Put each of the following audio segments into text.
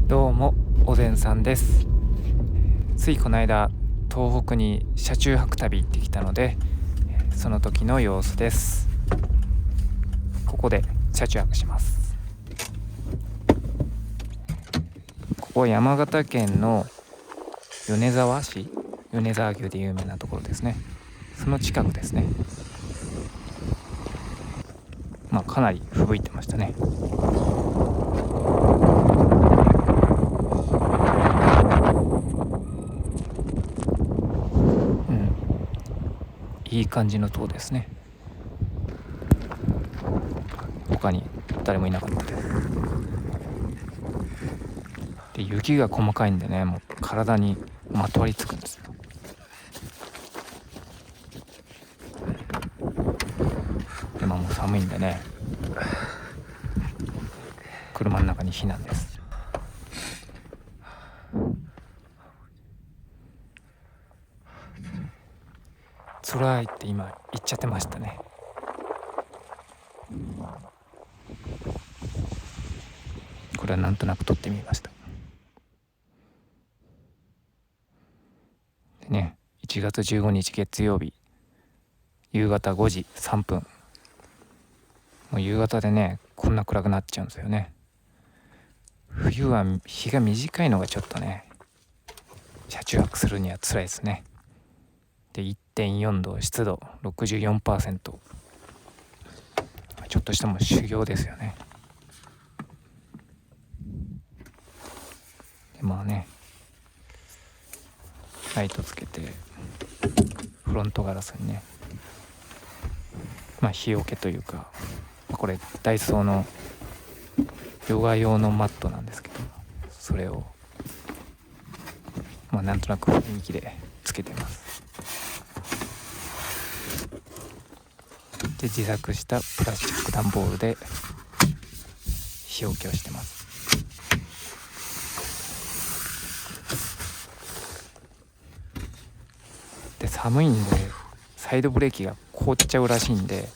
どうもおぜんさんです。ついこの間東北に車中泊旅行ってきたので、その時の様子です。ここで車中泊します。ここ山形県の米沢市、米沢牛で有名なところですね。その近くですね。かなり吹雪いてましたね。いい感じの塔ですね。他に誰もいなかったです。で、雪が細かいんでね、もう体にまとわりつくんですよ。でもう寒いんでね、車の中に避難です。辛いって今言っちゃってましたね。これはなんとなく撮ってみました。でね、1月15日月曜日夕方5時3分、もう夕方でねこんな暗くなっちゃうんですよね。冬は日が短いのがちょっとね、車中泊するには辛いですね。で 1.4 度、湿度 64%、ちょっとしたも修行ですよね。でね、ライトつけてフロントガラスにね、日よけというか、これダイソーのヨガ用のマットなんですけど、それをなんとなく雰囲気でつけてます。で、自作したプラスチック段ボールで日よけをしてます。で、寒いんでサイドブレーキが凍っちゃうらしいんで、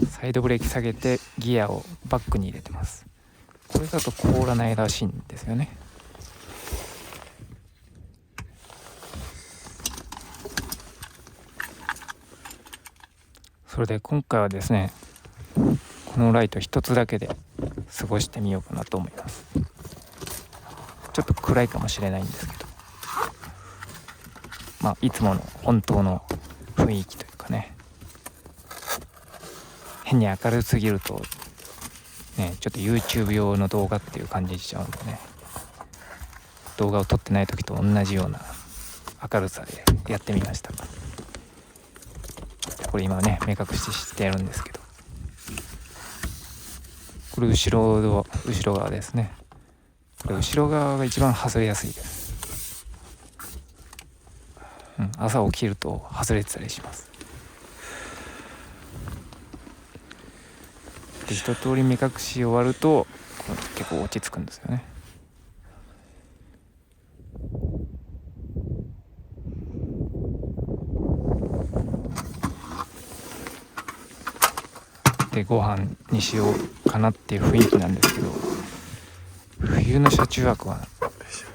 サイドブレーキ下げてギアをバックに入れてます。これだと凍らないらしいんですよね。それで今回はですね、このライト一つだけで過ごしてみようかなと思います。ちょっと暗いかもしれないんですけど、いつもの本当の雰囲気というかね、変に明るすぎるとね、ちょっと YouTube 用の動画っていう感じしちゃうんでね、動画を撮ってない時と同じような明るさでやってみました。これ今ね目隠ししてるんですけど、これ後ろ側ですね。これ後ろ側が一番外れやすいです。朝起きると外れてたりします。で、一通り目隠し終わると結構落ち着くんですよね。で、ご飯にしようかなっていう雰囲気なんですけど、冬の車中泊は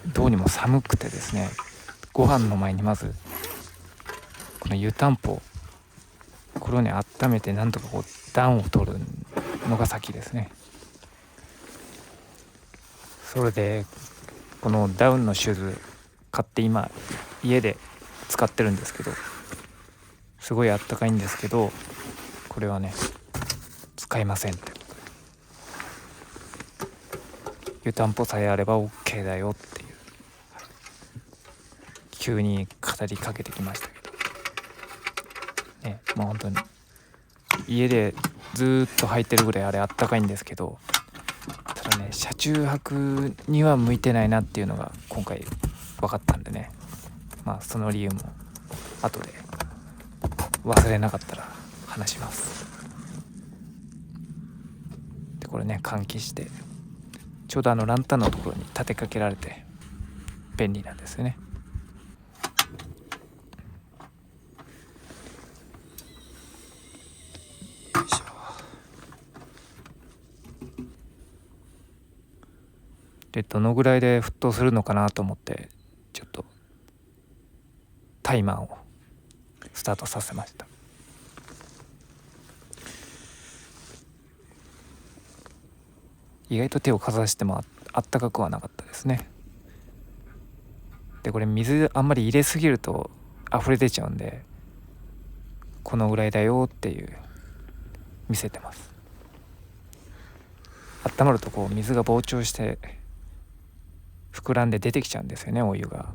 どうにも寒くてですね、ご飯の前にまずこの湯たんぽ、これをね温めてなんとか暖を取るのが先ですね。それでこのダウンのシューズ買って今家で使ってるんですけど、すごいあったかいんですけど、これはね使いませんって、湯たんぽさえあれば OK だよっていう、急に語りかけてきましたけどね。本当に家でずっと履いてるぐらいあれあったかいんですけど、ただね車中泊には向いてないなっていうのが今回分かったんでね、その理由も後で忘れなかったら話します。で、これね換気してちょうどランタンのところに立てかけられて便利なんですよね。でどのぐらいで沸騰するのかなと思ってちょっとタイマーをスタートさせました。意外と手をかざしてもあったかくはなかったですね。でこれ水あんまり入れすぎると溢れ出ちゃうんで、このぐらいだよっていう見せてます。温まるとこう水が膨張して膨らんで出てきちゃうんですよね、お湯が。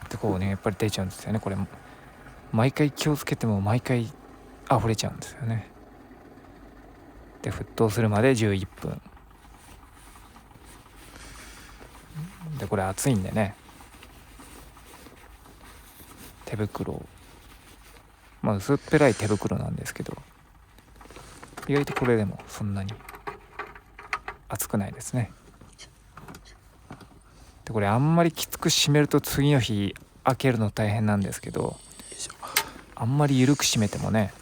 でこうねやっぱり出ちゃうんですよね。これ毎回気をつけても毎回溢れちゃうんですよね。で沸騰するまで11分で、これ熱いんでね、手袋を、薄っぺらい手袋なんですけど、意外とこれでもそんなに熱くないですね。でこれあんまりきつく締めると次の日開けるの大変なんですけど、あんまり緩く締めてもね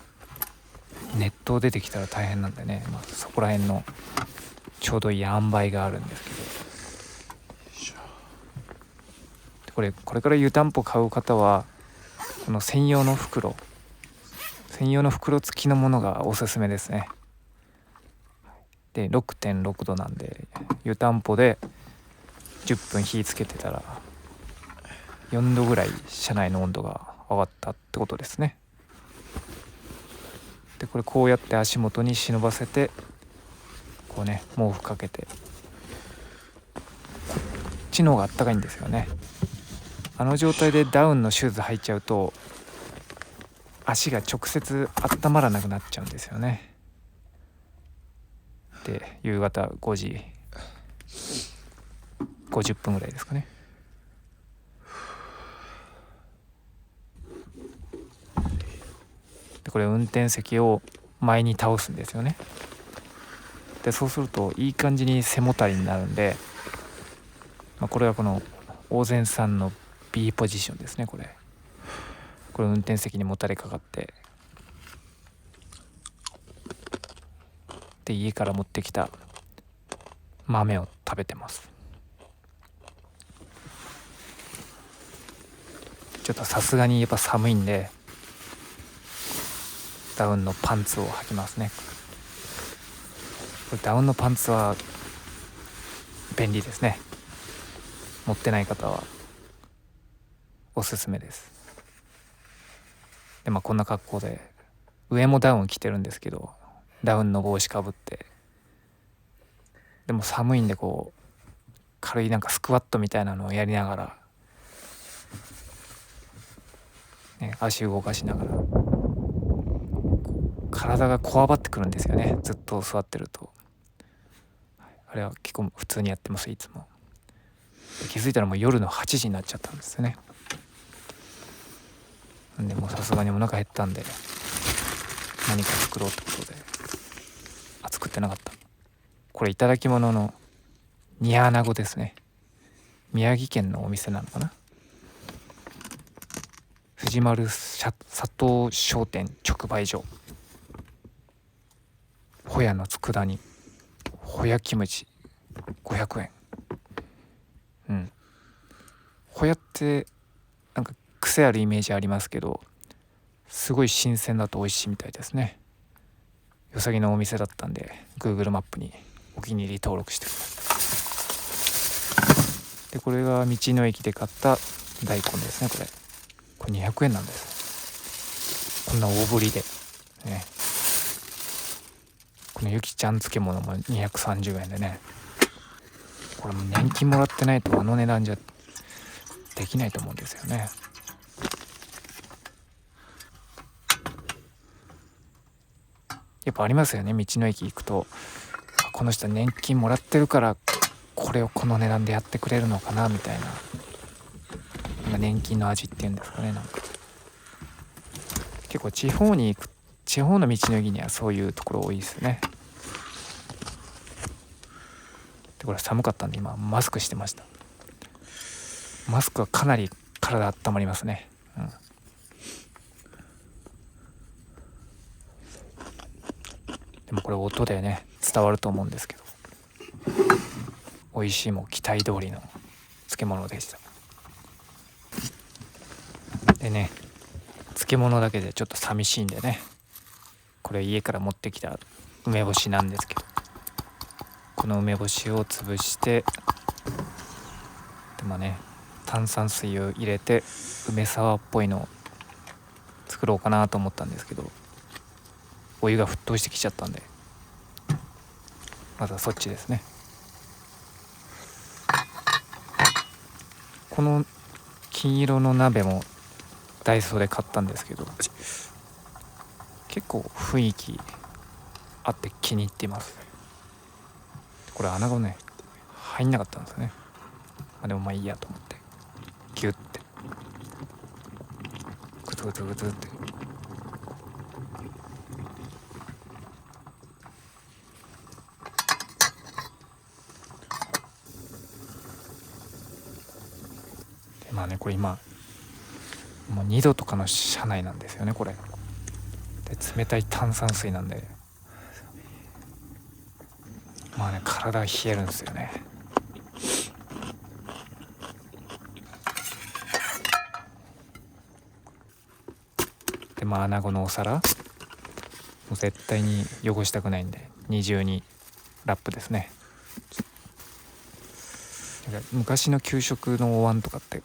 熱湯出てきたら大変なんでね、そこら辺のちょうどいい塩梅があるんですけど、でこれから湯たんぽ買う方はこの専用の袋付きのものがおすすめですね。で 6.6 度なんで、湯たんぽで10分火つけてたら4度ぐらい車内の温度が上がったってことですね。でこれこうやって足元に忍ばせてこうね毛布かけて、こっちの方があったかいんですよね。あの状態でダウンのシューズ履いちゃうと足が直接温まらなくなっちゃうんですよね。で夕方5時50分ぐらいですかね。でこれ運転席を前に倒すんですよね。でそうするといい感じに背もたれになるんで、これはこのオーゼンさんの B ポジションですね。これ運転席にもたれかかって、で家から持ってきた豆を食べてます。ちょっとさすがにやっぱ寒いんでダウンのパンツを履きますね。これダウンのパンツは便利ですね。持ってない方はおすすめです。でこんな格好で上もダウン着てるんですけど、ダウンの帽子かぶって、でも寒いんでこう軽いなんかスクワットみたいなのをやりながら、足動かしながら体がこわばってくるんですよね、ずっと座ってると。あれは結構普通にやってます、いつも。気づいたらもう夜の8時になっちゃったんですよね。なんでもうさすがにお腹減ったんで何か作ろうってことで、作ってなかった。これいただき物の煮アナゴですね。宮城県のお店なのかな。藤丸佐藤商店直売所、ホヤの佃煮、ホヤキムチ500円。ホヤってなんか癖あるイメージありますけど、すごい新鮮だと美味しいみたいですね。よさぎのお店だったんで Google マップにお気に入り登録してください。でこれが道の駅で買った大根ですね。これ200円なんです。こんな大ぶりでね。このゆきちゃん漬物も230円でね、これも年金もらってないとあの値段じゃできないと思うんですよね。やっぱありますよね、道の駅行くと、この人年金もらってるからこれをこの値段でやってくれるのかなみたいな、年金の味っていうんですかね。なんか結構地方の道の駅にはそういうところ多いですよね。でこれ寒かったんで今マスクしてました。マスクはかなり体温まりますね。でもこれ音でね伝わると思うんですけど、美味しいも期待通りの漬物でした。でね、漬物だけでちょっと寂しいんでね、これ家から持ってきた梅干しなんですけど、この梅干しを潰して、でまあね、炭酸水を入れて梅サワーっぽいのを作ろうかなと思ったんですけど、お湯が沸騰してきちゃったんで、まずはそっちですね。この金色の鍋もダイソーで買ったんですけど、結構雰囲気あって気に入っています。これ穴子ね入んなかったんですよね。でもまあいいやと思ってギュッてグツグツグツって、でまあね、これ今もう2度とかの車内なんですよねこれで。冷たい炭酸水なんで、まあね体が冷えるんですよね。でまあ穴子のお皿もう絶対に汚したくないんで二重にラップですね。昔の給食のお椀とかって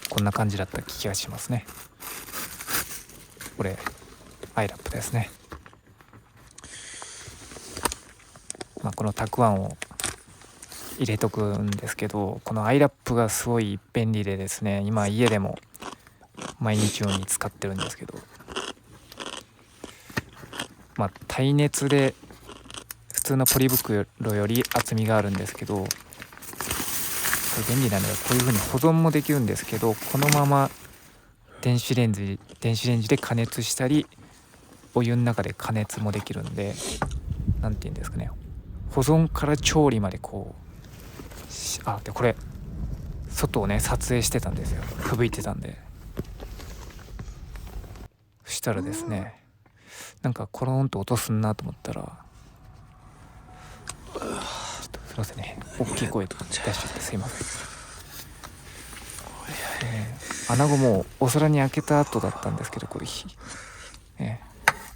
こんな感じだった気がしますね。これアイラップですね。まあ、このたくあんを入れとくんですけど、このアイラップがすごい便利でですね、今家でも毎日のように使ってるんですけど、まあ耐熱で普通のポリ袋より厚みがあるんですけど、これ便利なのでこういう風に保存もできるんですけど、このまま電子レンジで加熱したりお湯の中で加熱もできるんで、なんていうんですかね、保存から調理までこう、でこれ外をね撮影してたんですよ、吹雪いてたんで。そしたらですね、なんかコロンと音すんなと思ったら、ちょっとすいませんね、大きい声出しちゃってすいません。穴子もお皿に開けた後だったんですけど、これ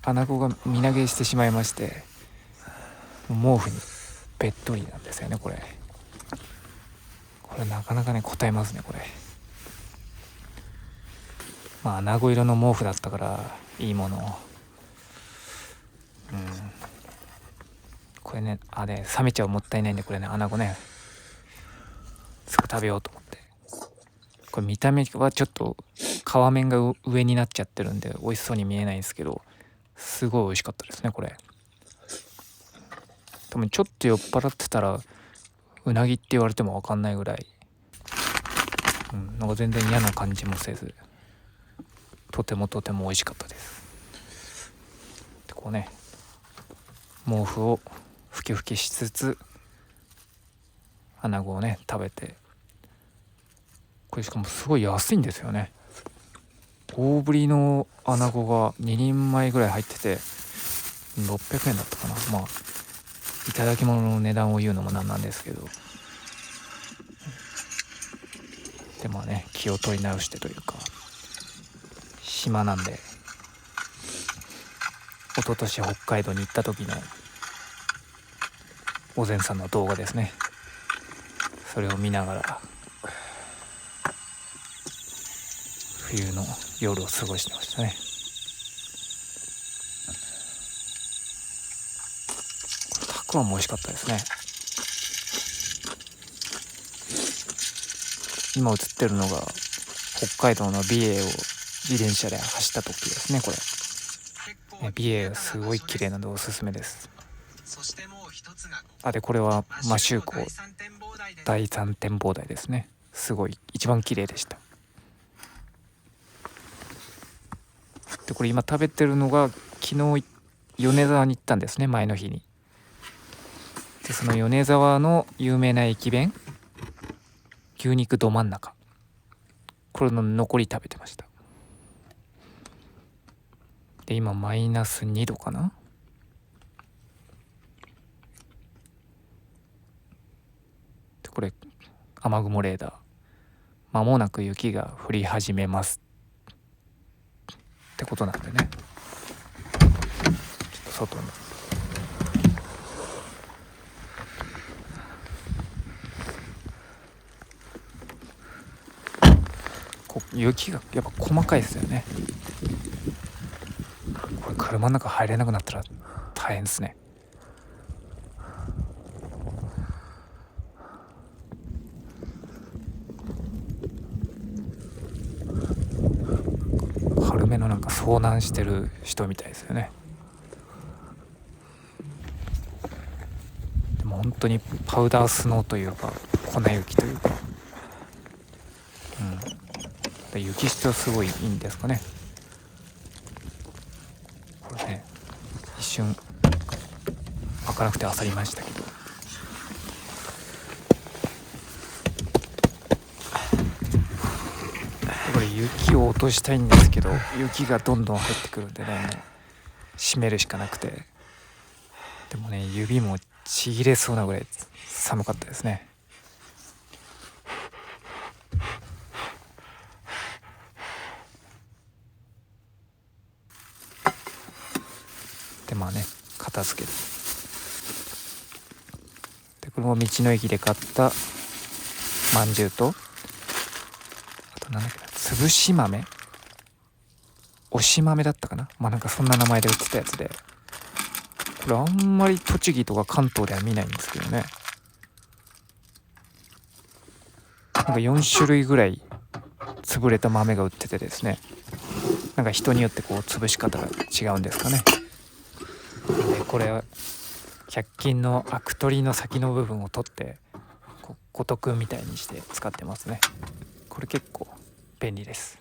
穴子が身投げしてしまいまして、毛布にべっとりなんですよねこれなかなかねこたえますねこれ。まあ穴子色の毛布だったからいいものを、これね冷めちゃうもったいないんで、これね穴子ねすぐ食べようと思って、これ見た目はちょっと皮面が上になっちゃってるんで美味しそうに見えないんですけど、すごい美味しかったですねこれ。多分ちょっと酔っ払ってたらうなぎって言われても分かんないぐらい、なんか全然嫌な感じもせず、とても美味しかったです。でこうね毛布をふきふきしつつ穴子をね食べて、これしかもすごい安いんですよね。大ぶりの穴子が2人前ぐらい入ってて600円だったかな。まあいただき物の値段を言うのもなんなんですけど、でまあね気を取り直してというか、暇なんで一昨年北海道に行った時のおぜんさんの動画ですね、それを見ながら冬の夜を過ごしてましたね。たくあんも美味しかったですね。今映ってるのが北海道の美瑛を自転車で走った時ですねこれ。美瑛すごい綺麗なのでおすすめです。でこれは摩周湖第三展望台ですね。すごい一番綺麗でした。でこれ今食べてるのが、昨日米沢に行ったんですね前の日に。でその米沢の有名な駅弁、牛肉ど真ん中、ここれの残り食べてました。で今マイナス2度かな。でこれ雨雲レーダー、間もなく雪が降り始めますってことなんでね、ちょっと外に雪がやっぱ細かいですよね。これ車の中入れなくなったら大変ですね。軽めのなんか遭難してる人みたいですよね。でも本当にパウダースノーというか粉雪というか、で雪質すごいいいんですかね。これね一瞬開かなくて焦りましたけど、これ雪を落としたいんですけど雪がどんどん入ってくるんでね、閉めるしかなくて、でもね指もちぎれそうなぐらい寒かったですね。でまあね片付ける。でこれも道の駅で買ったまんじゅうと、あとなんだっけな、つぶし豆、押し豆だったかな、まあなんかそんな名前で売ってたやつで、これあんまり栃木とか関東では見ないんですけどね、なんか4種類ぐらい潰れた豆が売っててですね、なんか人によってこう潰し方が違うんですかね。でこれ100均のアク取りの先の部分を取って五徳みたいにして使ってますね。これ結構便利です。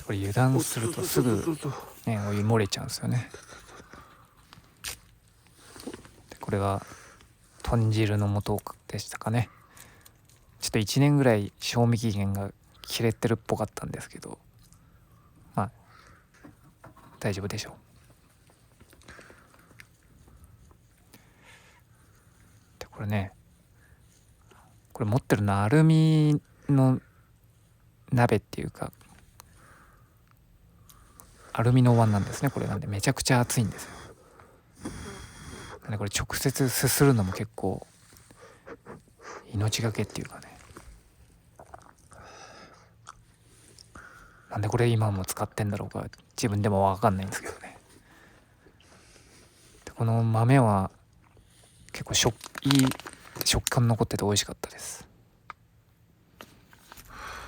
これ油断するとすぐ、ね、お湯漏れちゃうんですよね。でこれが豚汁の素でしたかね。ちょっと1年ぐらい賞味期限が切れてるっぽかったんですけど、まあ大丈夫でしょう。でこれね、これ持ってるのはアルミの鍋っていうかアルミのお椀なんですね。これなんでめちゃくちゃ熱いんですよ。これ直接すするのも結構命がけっていうかね、なんでこれ今も使ってんだろうか自分でも分かんないんですけどね。でこの豆は結構いい食感残ってて美味しかったです。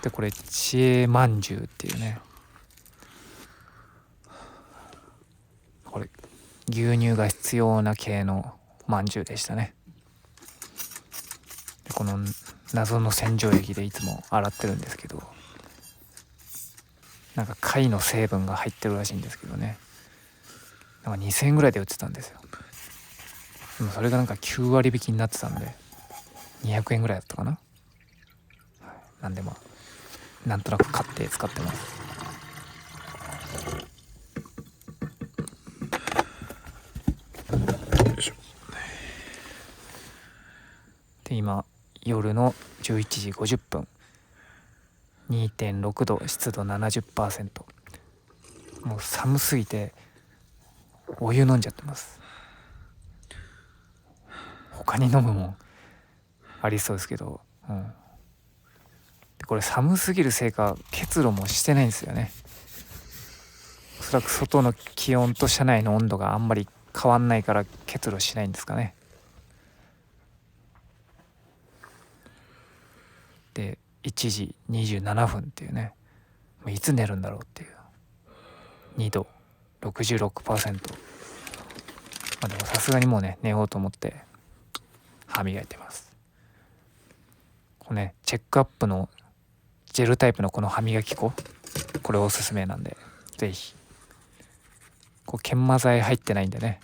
でこれ知恵まんじゅうっていうね、これ牛乳が必要な系のまんじゅうでしたね。でこの謎の洗浄液でいつも洗ってるんですけど、なんか貝の成分が入ってるらしいんですけどね、なんか2000円ぐらいで売ってたんですよ。でもそれがなんか9割引きになってたんで200円ぐらいだったかな、はい、なんでまあなんとなく買って使ってます。で今夜の11時50分 2.6 度湿度 70%、 もう寒すぎてお湯飲んじゃってます。他に飲むもんありそうですけど、でこれ寒すぎるせいか結露もしてないんですよね。おそらく外の気温と車内の温度があんまり変わんないから結露しないんですかね。で1時27分っていうね、いつ寝るんだろうっていう、2度 66%、でもさすがにもうね寝ようと思って歯磨いてます。これねチェックアップのジェルタイプのこの歯磨き粉、これおすすめなんでぜひ。研磨剤入ってないんでね、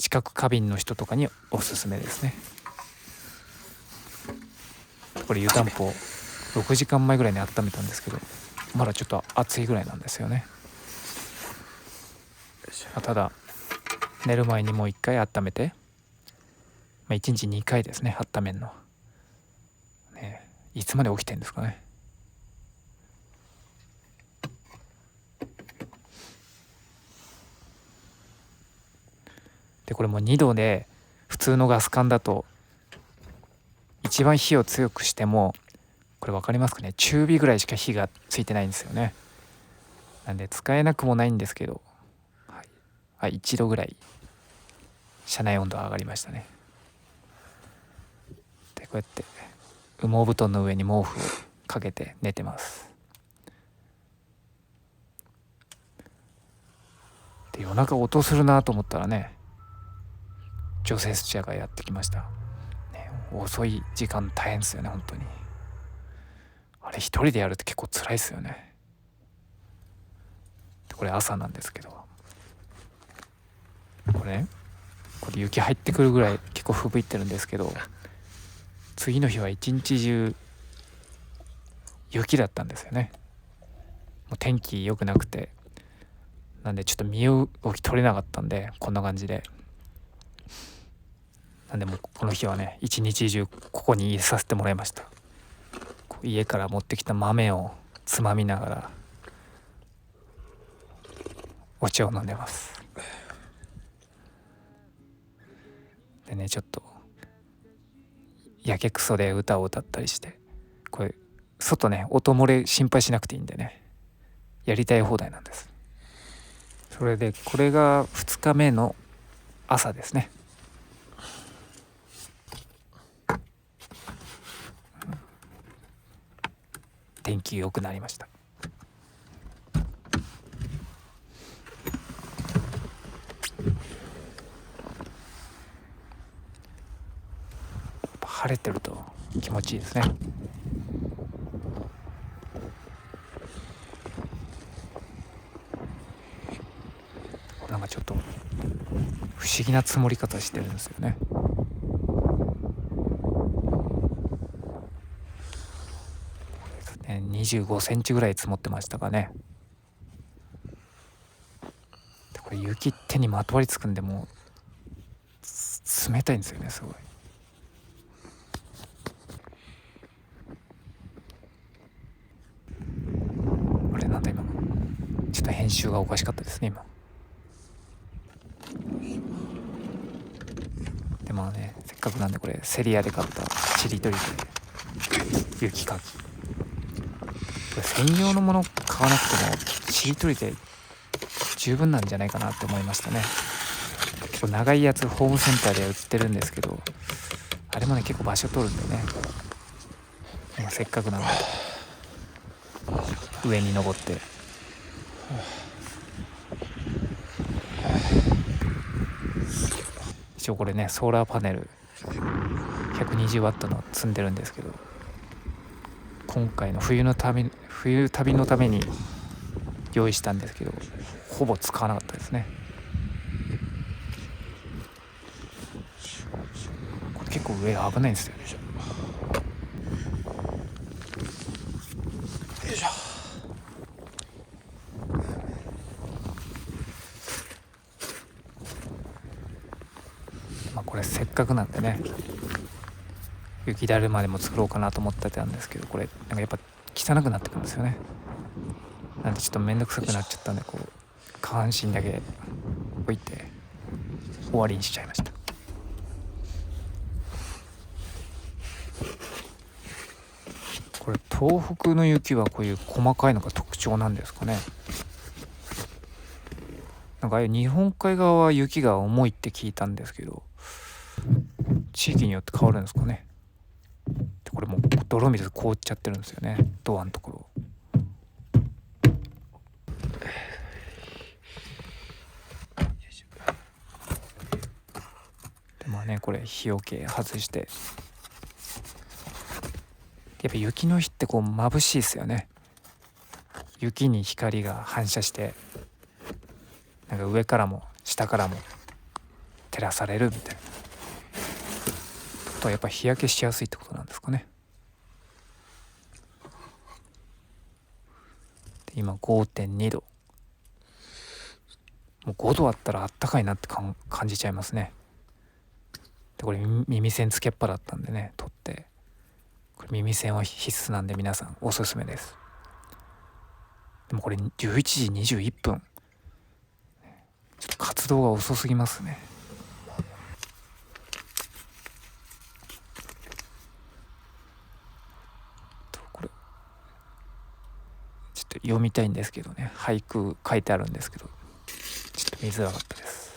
知覚過敏の人とかにおすすめですね。これ湯たんぽ6時間前ぐらいに温めたんですけど、まだちょっと熱いぐらいなんですよね。ただ寝る前にもう一回温めて、1日2回ですね、温めるの、ね、いつまで起きてんですかね。でこれも2度で、普通のガス管だと一番火を強くしても、これ分かりますかね、中火ぐらいしか火がついてないんですよね。なんで使えなくもないんですけど、1度ぐらい車内温度上がりましたね。でこうやって羽毛布団の上に毛布をかけて寝てます。で夜中音するなと思ったらね、除雪車がやってきました、ね、遅い時間大変ですよね本当に。あれ一人でやるって結構辛いですよね。でこれ朝なんですけど、これ雪入ってくるぐらい結構吹雪いてるんですけど、次の日は一日中雪だったんですよね。もう天気良くなくて、なんでちょっと身動き取れなかったんで、こんな感じで、なんでもうこの日はね一日中ここにいさせてもらいました。家から持ってきた豆をつまみながらお茶を飲んでます。でね、ちょっとやけくそで歌を歌ったりして、これ外ね音漏れ心配しなくていいんでね、やりたい放題なんです。それでこれが2日目の朝ですね。天気良くなりました。晴れてると気持ちいいですね。なんかちょっと不思議な積もり方してるんですよね。25センチぐらい積もってましたかね。でこれ雪手にまとわりつくんで、もう冷たいんですよね、すごい。あれなんだ今、ちょっと編集がおかしかったですね今。でまあね、せっかくなんでこれセリアで買ったちりとりで雪かき、これ専用のもの買わなくてもちりとりで十分なんじゃないかなって思いましたね。結構長いやつホームセンターで売ってるんですけど、あれもね結構場所取るんでね、せっかくなんで上に登って、一応これねソーラーパネル120ワットの積んでるんですけど、今回の冬旅のために用意したんですけど、ほぼ使わなかったですね。これ結構上危ないんですよね。よいしょ。これせっかくなんでね、雪だるまでも作ろうかなと思ってたんですけど、これなんかやっぱ汚くなってくるんですよね。なんでちょっとめんどくさくなっちゃったんで、こう下半身だけ置いて終わりにしちゃいました。これ東北の雪はこういう細かいのが特徴なんですかね。なんかああいう日本海側は雪が重いって聞いたんですけど、地域によって変わるんですかね。でこれもう泥水凍っちゃってるんですよね、ドアのところ。でまあね、これ日よけ外して、やっぱ雪の日ってこう眩しいですよね。雪に光が反射して、なんか上からも下からも照らされるみたいな。あとはやっぱ日焼けしやすいってことなんですかね。で今 5.2 度、もう5度あったらあったかいなって感じちゃいますね。でこれ耳栓つけっぱだったんでね、取って、これ耳栓は必須なんで皆さんおすすめです。でもこれ11時21分、ちょっと活動が遅すぎますね。これちょっと読みたいんですけどね、俳句書いてあるんですけどちょっと見づらかったです。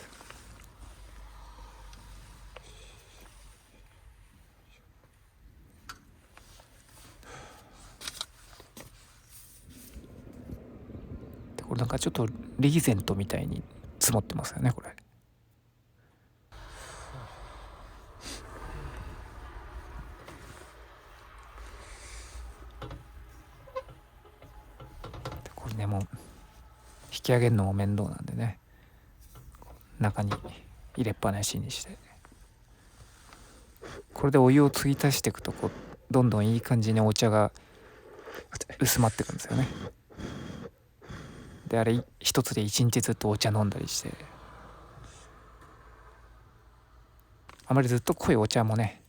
でこれなんかちょっとリーゼントみたいに積もってますよねこれ。これねもう引き上げるのも面倒なんでね、中に入れっぱなしにして、これでお湯を継ぎ足していくとこうどんどんいい感じにお茶が薄まっていくんですよね。であれ一つで一日ずっとお茶飲んだりして、あまりずっと濃いお茶もね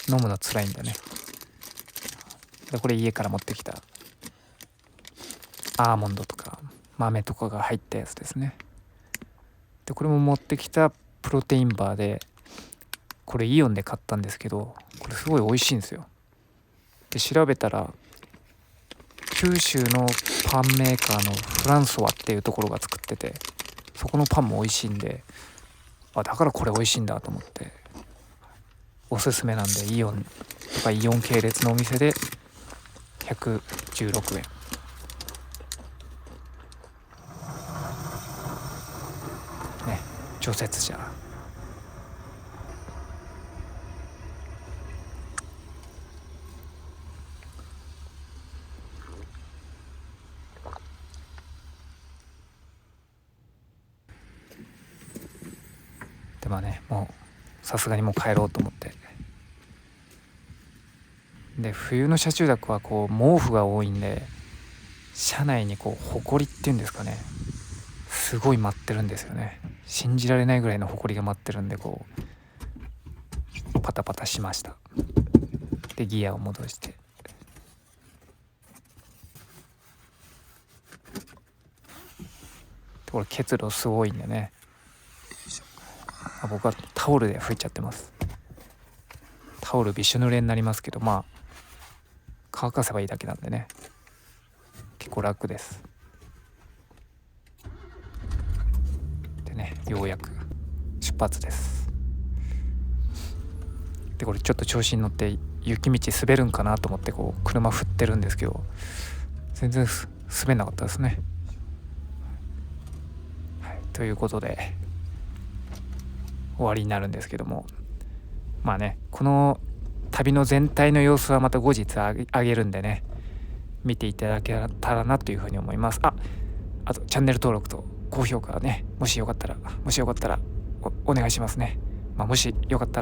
飲むのつらいんだね。でこれ家から持ってきたアーモンドとか豆とかが入ったやつですね。でこれも持ってきたプロテインバーで、これイオンで買ったんですけど、これすごい美味しいんですよ。で調べたら九州のパンメーカーのフランソワっていうところが作ってて、そこのパンも美味しいんで、だからこれ美味しいんだと思っておすすめなんで、イオンとかイオン系列のお店で116円。ね、除雪車。でまあね、もうさすがにもう帰ろうと思って、で冬の車中泊はこう毛布が多いんで、車内にこうほこりっていうんですかね、すごい舞ってるんですよね。信じられないぐらいのほこりが舞ってるんで、こうパタパタしました。でギアを戻して、これ結露すごいんでね、僕はタオルで拭いちゃってます。タオルびしょ濡れになりますけど、まあ乾かせばいいだけなんでね、結構楽です。でね、ようやく出発です。でこれちょっと調子に乗って雪道滑るんかなと思ってこう車振ってるんですけど、全然滑んなかったですね。はい、ということで終わりになるんですけども、まあね、この旅の全体の様子はまた後日あげるんでね、見ていただけたらなというふうに思います。あとチャンネル登録と高評価ね、もしよかったらお願いしますね。もしよかったら